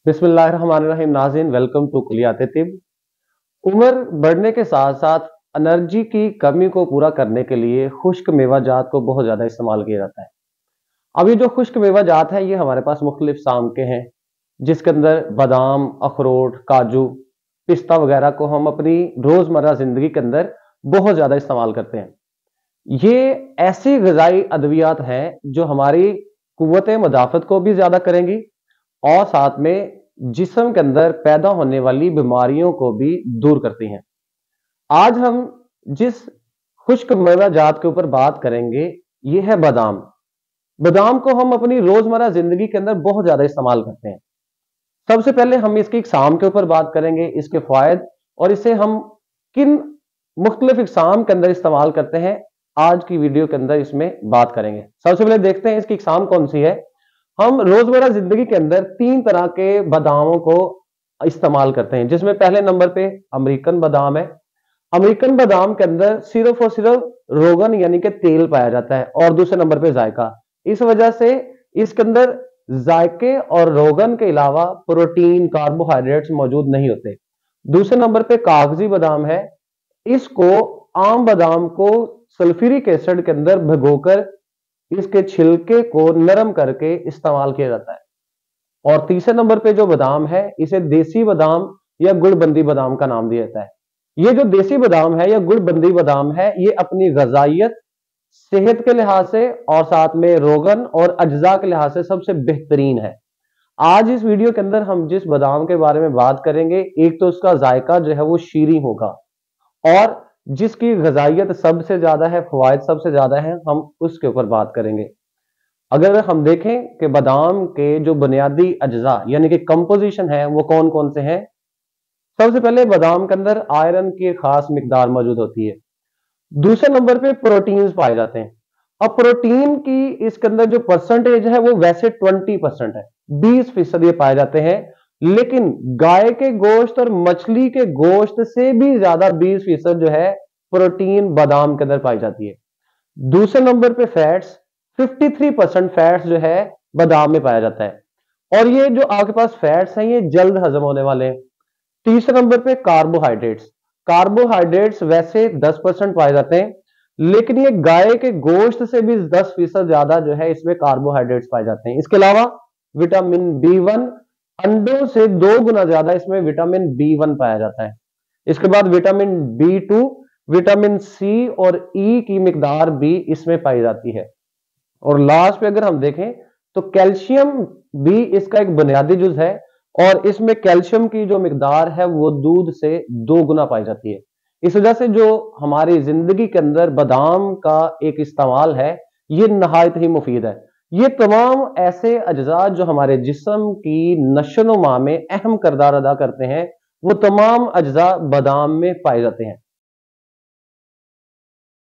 बिस्मिल्लाहिर्रहमानिर्रहीम। नाज़रीन, welcome to कुलियात तिब। उम्र बढ़ने के साथ साथ एनर्जी की कमी को पूरा करने के लिए खुश्क मेवाजात को बहुत ज़्यादा इस्तेमाल किया जाता है। अब ये जो खुश्क मेवाजात है ये हमारे पास मुख्तलिफ साम के हैं, जिसके अंदर बादाम, अखरोट, काजू, पिस्ता वगैरह को हम अपनी रोज़मर्रा ज़िंदगी के अंदर बहुत ज़्यादा इस्तेमाल करते हैं। ये ऐसी ग़िज़ाई अद्वियात हैं जो हमारी कुव्वत मुदाफ़त को भी ज़्यादा करेंगी और साथ में जिस्म के अंदर पैदा होने वाली बीमारियों को भी दूर करती हैं। आज हम जिस खुश्क मेवाजात के ऊपर बात करेंगे ये है बादाम। बादाम को हम अपनी रोजमर्रा जिंदगी के अंदर बहुत ज्यादा इस्तेमाल करते हैं। सबसे पहले हम इसकी इकसाम के ऊपर बात करेंगे, इसके फायदे और इसे हम किन मुख्तलिफ इकसाम के अंदर इस्तेमाल करते हैं, आज की वीडियो के अंदर इसमें बात करेंगे। सबसे पहले देखते हैं इसकी इकसाम कौन सी है। हम रोजमर्रा जिंदगी के अंदर 3 तरह के बादामों को इस्तेमाल करते हैं, जिसमें पहले नंबर पे अमेरिकन बादाम है। अमेरिकन बादाम के अंदर सिर्फ और सिर्फ रोगन यानी कि तेल पाया जाता है और दूसरे नंबर पे जायका। इस वजह से इसके अंदर जायके और रोगन के अलावा प्रोटीन, कार्बोहाइड्रेट्स मौजूद नहीं होते। दूसरे नंबर पे कागजी बादाम है। इसको आम बादाम को सल्फ्यूरिक एसिड के अंदर भिगोकर इसके छिलके को नरम करके इस्तेमाल किया जाता है। और तीसरे नंबर पे जो बादाम है इसे देसी बादाम या गुड़बंदी बादाम का नाम दिया जाता है। ये जो देसी बादाम है या गुड़बंदी बादाम है ये अपनी ग़िज़ाइयत, सेहत के लिहाज से और साथ में रोगन और अज्जा के लिहाज से सबसे बेहतरीन है। आज इस वीडियो के अंदर हम जिस बादाम के बारे में बात करेंगे, एक तो उसका जायका जो है वो शीरी होगा और जिसकी ग़िज़ाइयत सबसे ज्यादा है, फवायद सबसे ज्यादा है, हम उसके ऊपर बात करेंगे। अगर हम देखें कि बादाम के जो बुनियादी अज्जा यानी कि कंपोजिशन है वो कौन कौन से हैं। सबसे पहले बादाम के अंदर आयरन की खास मिकदार मौजूद होती है। दूसरे नंबर पे प्रोटीन्स पाए जाते हैं। अब प्रोटीन की इसके अंदर जो परसेंटेज है वो वैसे 20% है, 20% ये पाए जाते हैं, लेकिन गाय के गोश्त और मछली के गोश्त से भी ज्यादा 20% जो है प्रोटीन बादाम के अंदर पाई जाती है। दूसरे नंबर पे फैट्स, 53% फैट्स जो है बादाम में पाया जाता है और ये जो आपके पास फैट्स हैं ये जल्द हजम होने वाले हैं। तीसरे नंबर पे कार्बोहाइड्रेट्स, कार्बोहाइड्रेट्स वैसे 10% पाए जाते हैं, लेकिन ये गाय के गोश्त से भी 10% ज्यादा जो है इसमें कार्बोहाइड्रेट्स पाए जाते हैं। इसके अलावा विटामिन B1, अंडों से 2 गुना ज्यादा इसमें विटामिन B1 पाया जाता है। इसके बाद विटामिन B2, विटामिन C और E की मिकदार भी इसमें पाई जाती है। और लास्ट पे अगर हम देखें तो कैल्शियम भी इसका एक बुनियादी जुज है और इसमें कैल्शियम की जो मिकदार है वो दूध से 2 गुना पाई जाती है। इस वजह से जो हमारी जिंदगी के अंदर बादाम का एक इस्तेमाल है ये नहायत ही मुफीद है। ये तमाम ऐसे अज्जा जो हमारे जिस्म की नशो नुमा में अहम किरदार अदा करते हैं वो तमाम अज्जा बादाम में पाए जाते हैं।